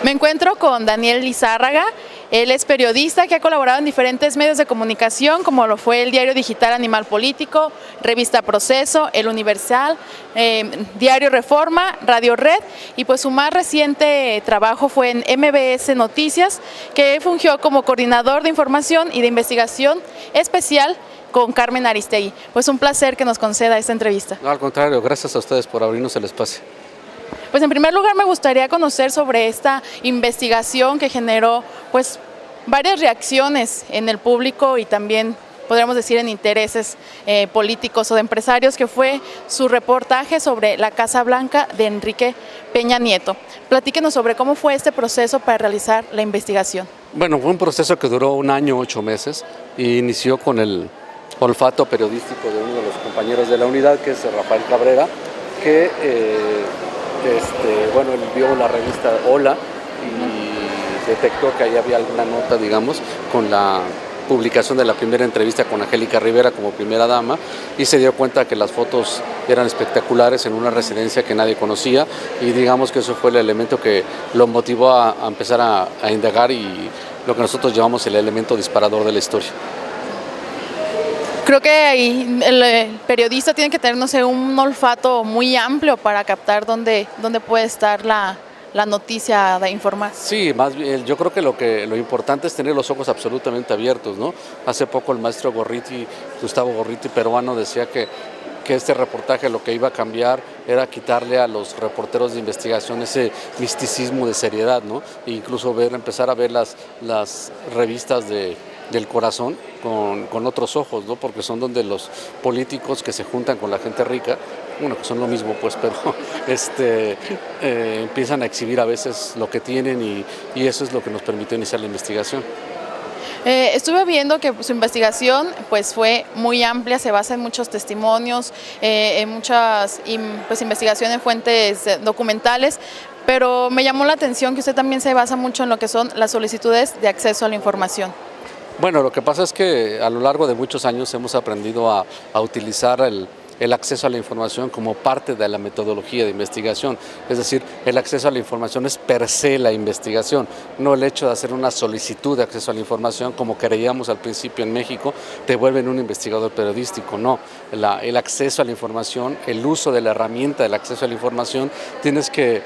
Me encuentro con Daniel Lizárraga. Él es periodista que ha colaborado en diferentes medios de comunicación, como lo fue el diario digital Animal Político, Revista Proceso, El Universal, Diario Reforma, Radio Red, y pues su más reciente trabajo fue en MBS Noticias, que fungió como coordinador de información y de investigación especial con Carmen Aristegui. Pues un placer que nos conceda esta entrevista. No, al contrario, gracias a ustedes por abrirnos el espacio. Pues en primer lugar me gustaría conocer sobre esta investigación que generó pues varias reacciones en el público y también podríamos decir en intereses políticos o de empresarios, que fue su reportaje sobre la Casa Blanca de Enrique Peña Nieto. Platíquenos sobre cómo fue este proceso para realizar la investigación. Bueno, fue un proceso que duró 1 año, 8 meses y inició con el olfato periodístico de uno de los compañeros de la unidad, que es Rafael Cabrera, que él vio la revista Hola y detectó que ahí había alguna nota, digamos, con la publicación de la primera entrevista con Angélica Rivera como primera dama, y se dio cuenta que las fotos eran espectaculares en una residencia que nadie conocía, y digamos que eso fue el elemento que lo motivó a empezar a indagar, y lo que nosotros llamamos el elemento disparador de la historia. Creo que ahí el periodista tiene que tener, no sé, un olfato muy amplio para captar dónde puede estar la noticia de informar. Sí, más bien, yo creo que lo importante es tener los ojos absolutamente abiertos, ¿no? Hace poco el maestro Gustavo Gorriti, peruano, decía que este reportaje lo que iba a cambiar era quitarle a los reporteros de investigación ese misticismo de seriedad, ¿no? E incluso empezar a ver las revistas del corazón con otros ojos, ¿no? Porque son donde los políticos que se juntan con la gente rica, bueno, que son lo mismo, pues, pero empiezan a exhibir a veces lo que tienen, y eso es lo que nos permitió iniciar la investigación. Estuve viendo que su investigación pues fue muy amplia, se basa en muchos testimonios, en muchas investigaciones en fuentes documentales, pero me llamó la atención que usted también se basa mucho en lo que son las solicitudes de acceso a la información. Bueno, lo que pasa es que a lo largo de muchos años hemos aprendido a utilizar el acceso a la información como parte de la metodología de investigación. Es decir, el acceso a la información es per se la investigación, no el hecho de hacer una solicitud de acceso a la información, como creíamos al principio en México, te vuelven un investigador periodístico. No, el acceso a la información, el uso de la herramienta del acceso a la información, tienes que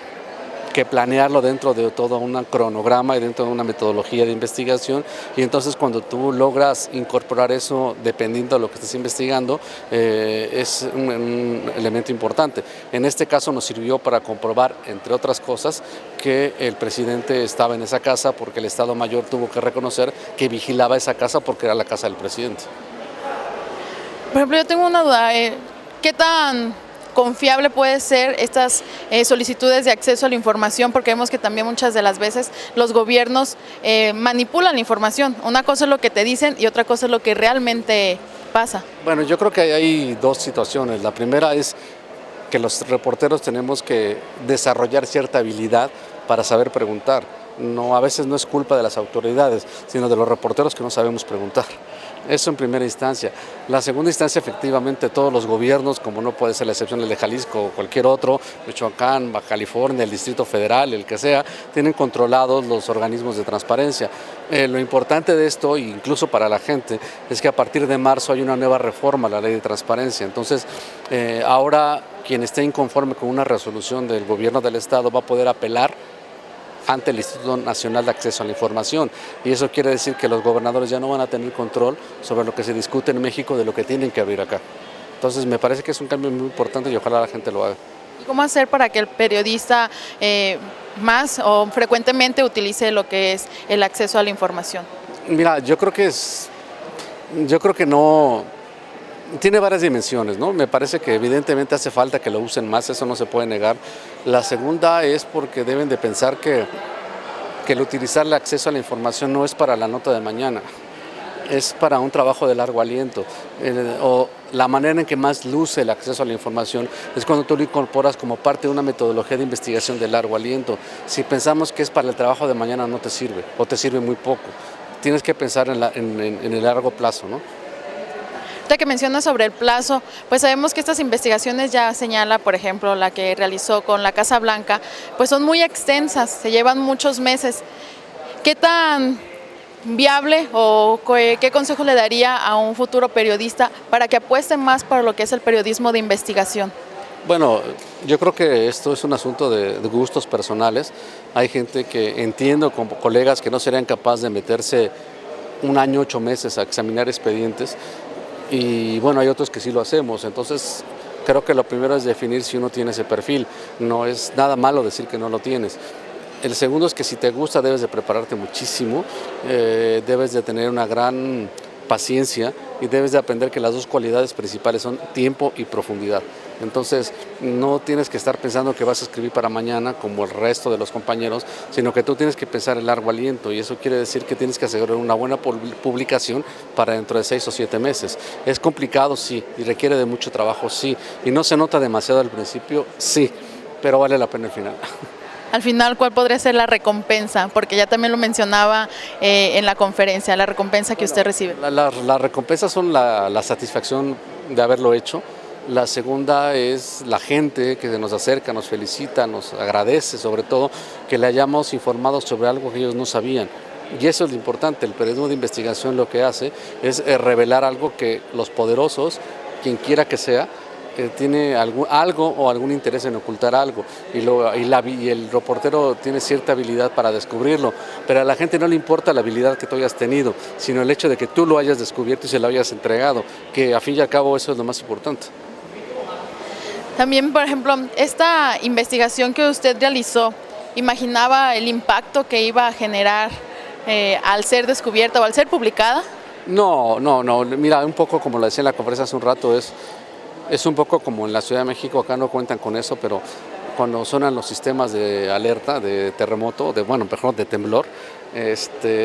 planearlo dentro de todo un cronograma y dentro de una metodología de investigación, y entonces cuando tú logras incorporar eso dependiendo de lo que estés investigando, es un elemento importante. En este caso nos sirvió para comprobar, entre otras cosas, que el presidente estaba en esa casa, porque el Estado Mayor tuvo que reconocer que vigilaba esa casa porque era la casa del presidente. Por ejemplo, yo tengo una duda, ¿qué tan confiable puede ser estas solicitudes de acceso a la información? Porque vemos que también muchas de las veces los gobiernos manipulan la información. Una cosa es lo que te dicen y otra cosa es lo que realmente pasa. Bueno, yo creo que hay dos situaciones. La primera es que los reporteros tenemos que desarrollar cierta habilidad para saber preguntar. No, a veces no es culpa de las autoridades, sino de los reporteros que no sabemos preguntar. Eso en primera instancia. La segunda instancia, efectivamente, todos los gobiernos, como no puede ser la excepción el de Jalisco o cualquier otro, Michoacán, Baja California, el Distrito Federal, el que sea, tienen controlados los organismos de transparencia. Lo importante de esto, incluso para la gente, es que a partir de marzo hay una nueva reforma a la ley de transparencia. Entonces, ahora quien esté inconforme con una resolución del gobierno del Estado va a poder apelar ante el Instituto Nacional de Acceso a la Información, y eso quiere decir que los gobernadores ya no van a tener control sobre lo que se discute en México de lo que tienen que abrir acá. Entonces me parece que es un cambio muy importante y ojalá la gente lo haga. ¿Y cómo hacer para que el periodista más o frecuentemente utilice lo que es el acceso a la información? Mira, yo creo que no. Tiene varias dimensiones, ¿no? Me parece que evidentemente hace falta que lo usen más, eso no se puede negar. La segunda es porque deben de pensar que el utilizar el acceso a la información no es para la nota de mañana, es para un trabajo de largo aliento. O la manera en que más luce el acceso a la información es cuando tú lo incorporas como parte de una metodología de investigación de largo aliento. Si pensamos que es para el trabajo de mañana, no te sirve, o te sirve muy poco. Tienes que pensar en el largo plazo, ¿no? Ahorita que mencionas sobre el plazo, pues sabemos que estas investigaciones ya señala, por ejemplo, la que realizó con la Casa Blanca, pues son muy extensas, se llevan muchos meses. ¿Qué tan viable o qué consejo le daría a un futuro periodista para que apueste más por lo que es el periodismo de investigación? Bueno, yo creo que esto es un asunto de gustos personales. Hay gente que entiendo, como colegas, que no serían capaces de meterse un año, 8 meses a examinar expedientes, y bueno, hay otros que sí lo hacemos. Entonces creo que lo primero es definir si uno tiene ese perfil. No es nada malo decir que no lo tienes. El segundo es que si te gusta debes de prepararte muchísimo, debes de tener una gran paciencia y debes de aprender que las dos cualidades principales son tiempo y profundidad. Entonces no tienes que estar pensando que vas a escribir para mañana como el resto de los compañeros, sino que tú tienes que pensar en largo aliento, y eso quiere decir que tienes que asegurar una buena publicación para dentro de 6 o 7 meses. Es complicado, sí, y requiere de mucho trabajo, sí, y no se nota demasiado al principio, sí, pero vale la pena al final. Al final, ¿cuál podría ser la recompensa? Porque ya también lo mencionaba en la conferencia, la recompensa que usted recibe. Las recompensas son la satisfacción de haberlo hecho. La segunda es la gente que nos acerca, nos felicita, nos agradece, sobre todo que le hayamos informado sobre algo que ellos no sabían. Y eso es lo importante. El periodismo de investigación lo que hace es revelar algo que los poderosos, quien quiera que sea, tiene algo o algún interés en ocultar algo, y el reportero tiene cierta habilidad para descubrirlo, pero a la gente no le importa la habilidad que tú hayas tenido, sino el hecho de que tú lo hayas descubierto y se lo hayas entregado, que a fin y al cabo eso es lo más importante. También, por ejemplo, esta investigación que usted realizó, ¿imaginaba el impacto que iba a generar al ser descubierta o al ser publicada? No, mira, un poco como lo decía en la conferencia hace un rato, es un poco como en la Ciudad de México. Acá no cuentan con eso, pero cuando suenan los sistemas de alerta, de terremoto, mejor de temblor,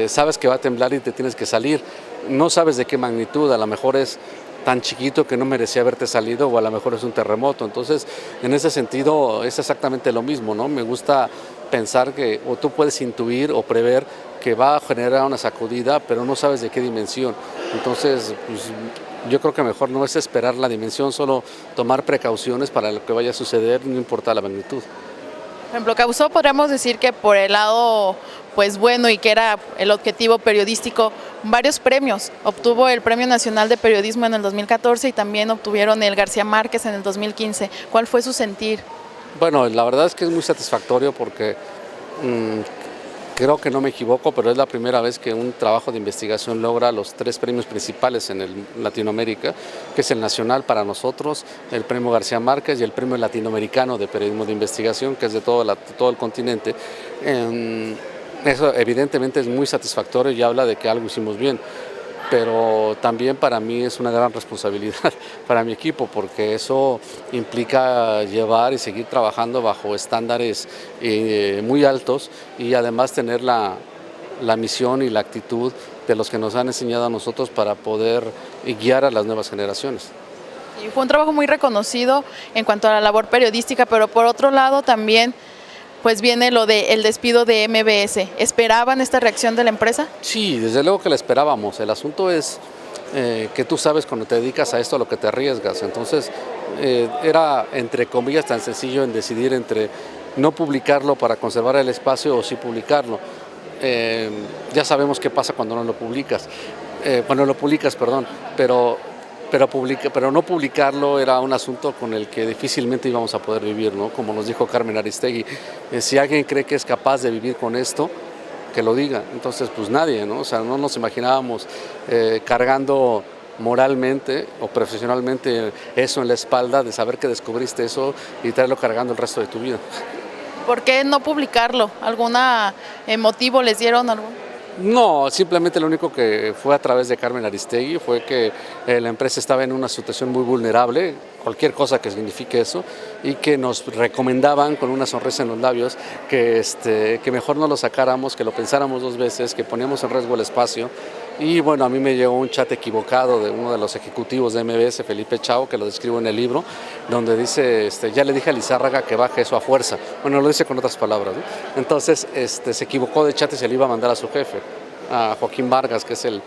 sabes que va a temblar y te tienes que salir. No sabes de qué magnitud, a lo mejor es tan chiquito que no merecía haberte salido, o a lo mejor es un terremoto. Entonces, en ese sentido, es exactamente lo mismo, ¿no? Me gusta pensar que o tú puedes intuir o prever que va a generar una sacudida, pero no sabes de qué dimensión. Entonces, pues, yo creo que mejor no es esperar la dimensión, solo tomar precauciones para lo que vaya a suceder, no importa la magnitud. Por ejemplo, causó, podríamos decir que por el lado pues bueno y que era el objetivo periodístico, varios premios. Obtuvo el Premio Nacional de Periodismo en el 2014 y también obtuvieron el García Márquez en el 2015. ¿Cuál fue su sentir? Bueno, la verdad es que es muy satisfactorio porque creo que no me equivoco, pero es la primera vez que un trabajo de investigación logra los 3 premios principales en Latinoamérica, que es el nacional para nosotros, el Premio García Márquez y el Premio Latinoamericano de Periodismo de Investigación, que es de todo el continente. Eso evidentemente es muy satisfactorio y habla de que algo hicimos bien, pero también para mí es una gran responsabilidad para mi equipo, porque eso implica llevar y seguir trabajando bajo estándares muy altos, y además tener la misión y la actitud de los que nos han enseñado a nosotros para poder guiar a las nuevas generaciones. Y fue un trabajo muy reconocido en cuanto a la labor periodística, pero por otro lado también pues viene lo del despido de MBS. ¿Esperaban esta reacción de la empresa? Sí, desde luego que la esperábamos. El asunto es que tú sabes cuando te dedicas a esto a lo que te arriesgas. Entonces era, entre comillas, tan sencillo en decidir entre no publicarlo para conservar el espacio o sí publicarlo. Ya sabemos qué pasa cuando no lo publicas, pero no publicarlo era un asunto con el que difícilmente íbamos a poder vivir, ¿no? Como nos dijo Carmen Aristegui, si alguien cree que es capaz de vivir con esto, que lo diga. Entonces, pues nadie, ¿no? O sea, no nos imaginábamos cargando moralmente o profesionalmente eso en la espalda, de saber que descubriste eso y traerlo cargando el resto de tu vida. ¿Por qué no publicarlo? ¿Algún motivo les dieron algún? No, simplemente lo único que fue a través de Carmen Aristegui fue que la empresa estaba en una situación muy vulnerable, cualquier cosa que signifique eso, y que nos recomendaban con una sonrisa en los labios que mejor no lo sacáramos, que lo pensáramos 2 veces, que poníamos en riesgo el espacio. Y bueno, a mí me llegó un chat equivocado de uno de los ejecutivos de MBS, Felipe Chao, que lo describo en el libro, donde dice, ya le dije a Lizárraga que baje eso a fuerza. Bueno, lo dice con otras palabras, ¿no? Entonces se equivocó de chat y se le iba a mandar a su jefe, a Joaquín Vargas, que es el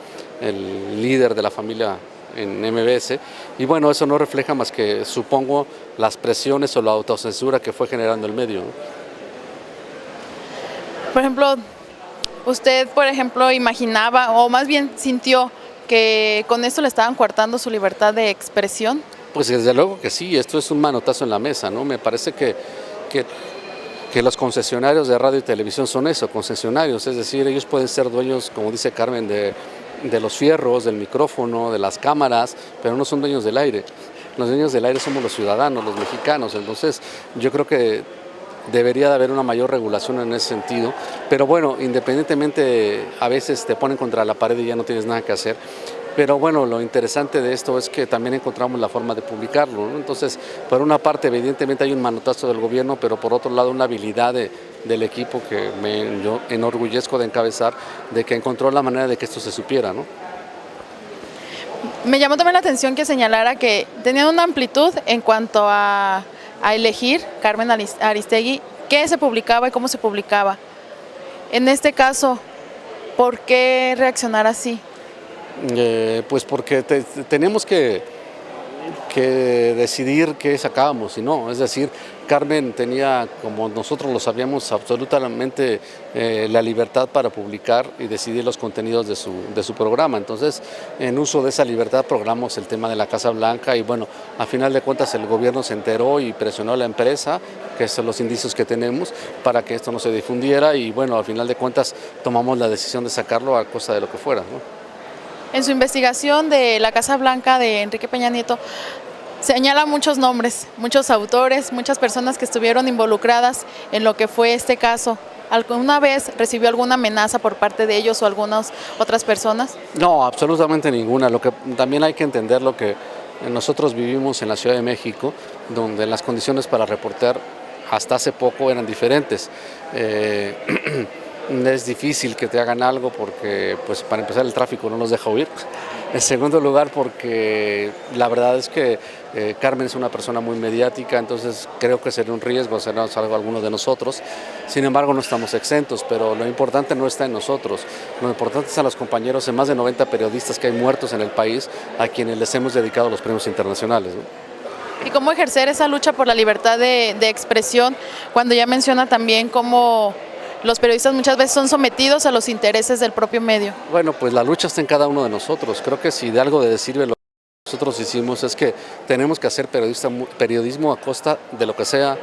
líder de la familia en MBS, y bueno, eso no refleja más que, supongo, las presiones o la autocensura que fue generando el medio, ¿no? Por ejemplo, usted, por ejemplo, imaginaba o más bien sintió que con esto le estaban coartando su libertad de expresión. Pues desde luego que sí, esto es un manotazo en la mesa, ¿no? Me parece que, que los concesionarios de radio y televisión son eso, concesionarios, es decir, ellos pueden ser dueños, como dice Carmen, de los fierros, del micrófono, de las cámaras, pero no son dueños del aire. Los dueños del aire somos los ciudadanos, los mexicanos, entonces yo creo que debería de haber una mayor regulación en ese sentido, pero bueno, independientemente, a veces te ponen contra la pared y ya no tienes nada que hacer. Pero bueno, lo interesante de esto es que también encontramos la forma de publicarlo, ¿no? Entonces, por una parte, evidentemente hay un manotazo del gobierno, pero por otro lado una habilidad del equipo que yo enorgullezco de encabezar, de que encontró la manera de que esto se supiera, ¿no? Me llamó también la atención que señalara que tenían una amplitud en cuanto a elegir Carmen Aristegui, qué se publicaba y cómo se publicaba. En este caso, ¿por qué reaccionar así? Pues porque tenemos que decidir qué sacábamos y no, es decir, Carmen tenía, como nosotros lo sabíamos, absolutamente la libertad para publicar y decidir los contenidos de su programa. Entonces, en uso de esa libertad programamos el tema de la Casa Blanca y bueno, a final de cuentas el gobierno se enteró y presionó a la empresa, que son los indicios que tenemos, para que esto no se difundiera y bueno, a final de cuentas tomamos la decisión de sacarlo a costa de lo que fuera, ¿no? En su investigación de la Casa Blanca de Enrique Peña Nieto, señala muchos nombres, muchos autores, muchas personas que estuvieron involucradas en lo que fue este caso. ¿Alguna vez recibió alguna amenaza por parte de ellos o algunas otras personas? No, absolutamente ninguna. Lo que también hay que entender lo que nosotros vivimos en la Ciudad de México, donde las condiciones para reportear hasta hace poco eran diferentes. Es difícil que te hagan algo porque, pues, para empezar, el tráfico no nos deja huir. En segundo lugar, porque la verdad es que Carmen es una persona muy mediática, entonces creo que sería un riesgo hacernos algo a alguno de nosotros. Sin embargo, no estamos exentos, pero lo importante no está en nosotros. Lo importante están los compañeros, en más de 90 periodistas que hay muertos en el país, a quienes les hemos dedicado los premios internacionales, ¿no? ¿Y cómo ejercer esa lucha por la libertad de expresión cuando ya menciona también cómo los periodistas muchas veces son sometidos a los intereses del propio medio? Bueno, pues la lucha está en cada uno de nosotros. Creo que si de algo sirve lo que nosotros hicimos es que tenemos que hacer periodismo a costa de lo que sea,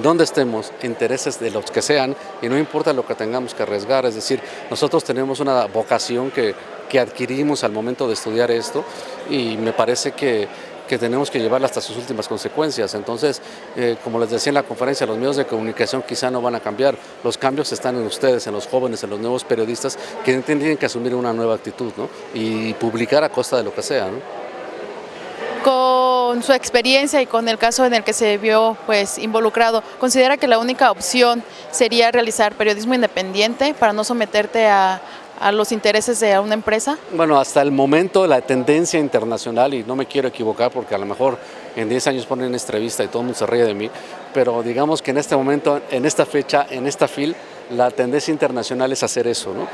donde estemos, intereses de los que sean, y no importa lo que tengamos que arriesgar. Es decir, nosotros tenemos una vocación que adquirimos al momento de estudiar esto y me parece que tenemos que llevarla hasta sus últimas consecuencias. Entonces, como les decía en la conferencia, los medios de comunicación quizá no van a cambiar. Los cambios están en ustedes, en los jóvenes, en los nuevos periodistas que tienen que asumir una nueva actitud, ¿no? Y publicar a costa de lo que sea, ¿no? Con su experiencia y con el caso en el que se vio pues involucrado, ¿considera que la única opción sería realizar periodismo independiente para no someterte a los intereses de una empresa? Bueno, hasta el momento la tendencia internacional, y no me quiero equivocar porque a lo mejor en 10 años ponen entrevista y todo el mundo se ríe de mí, pero digamos que en este momento, en esta fecha, en esta fil, la tendencia internacional es hacer eso, ¿no?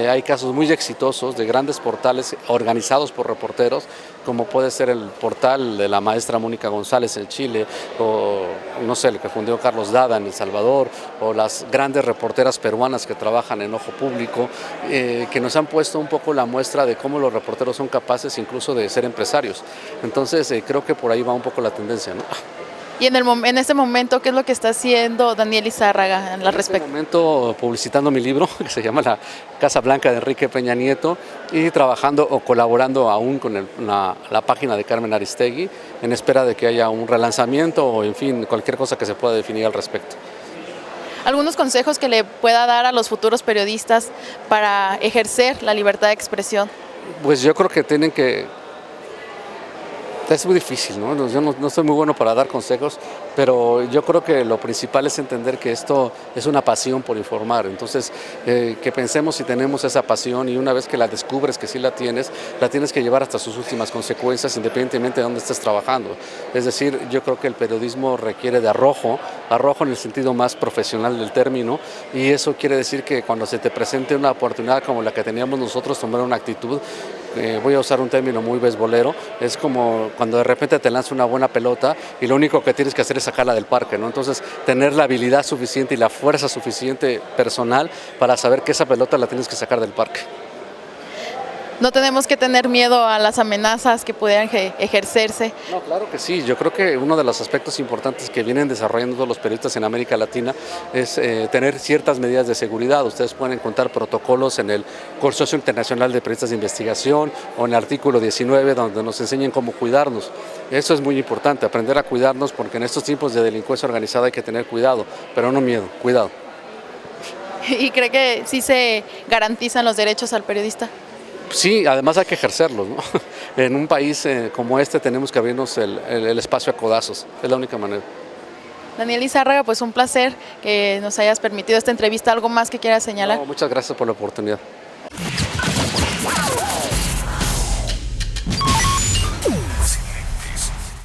Hay casos muy exitosos de grandes portales organizados por reporteros, como puede ser el portal de la maestra Mónica González en Chile, o no sé, el que fundió Carlos Dada en El Salvador, o las grandes reporteras peruanas que trabajan en Ojo Público, que nos han puesto un poco la muestra de cómo los reporteros son capaces incluso de ser empresarios. Entonces creo que por ahí va un poco la tendencia, ¿no? Y en este momento, ¿qué es lo que está haciendo Daniel Lizárraga al respecto? En este momento publicitando mi libro, que se llama La Casa Blanca de Enrique Peña Nieto, y trabajando o colaborando aún con la página de Carmen Aristegui, en espera de que haya un relanzamiento o, en fin, cualquier cosa que se pueda definir al respecto. ¿Algunos consejos que le pueda dar a los futuros periodistas para ejercer la libertad de expresión? Pues yo creo que tienen que... Es muy difícil, ¿no? Yo no soy muy bueno para dar consejos, pero yo creo que lo principal es entender que esto es una pasión por informar. Entonces, que pensemos si tenemos esa pasión y una vez que la descubres que sí la tienes que llevar hasta sus últimas consecuencias, independientemente de dónde estés trabajando. Es decir, yo creo que el periodismo requiere de arrojo en el sentido más profesional del término, y eso quiere decir que cuando se te presente una oportunidad como la que teníamos nosotros, tomar una actitud voy a usar un término muy beisbolero, es como cuando de repente te lanza una buena pelota y lo único que tienes que hacer es sacarla del parque, ¿no? Entonces, tener la habilidad suficiente y la fuerza suficiente personal para saber que esa pelota la tienes que sacar del parque. No tenemos que tener miedo a las amenazas que pudieran ejercerse. No, claro que sí. Yo creo que uno de los aspectos importantes que vienen desarrollando todos los periodistas en América Latina es tener ciertas medidas de seguridad. Ustedes pueden encontrar protocolos en el Consorcio Internacional de Periodistas de Investigación o en el artículo 19 donde nos enseñan cómo cuidarnos. Eso es muy importante, aprender a cuidarnos porque en estos tiempos de delincuencia organizada hay que tener cuidado, pero no miedo, cuidado. ¿Y cree que sí se garantizan los derechos al periodista? Sí, además hay que ejercerlos, ¿no? En un país como este tenemos que abrirnos el espacio a codazos, es la única manera. Daniel Lizárraga, pues un placer que nos hayas permitido esta entrevista. ¿Algo más que quieras señalar? No, muchas gracias por la oportunidad.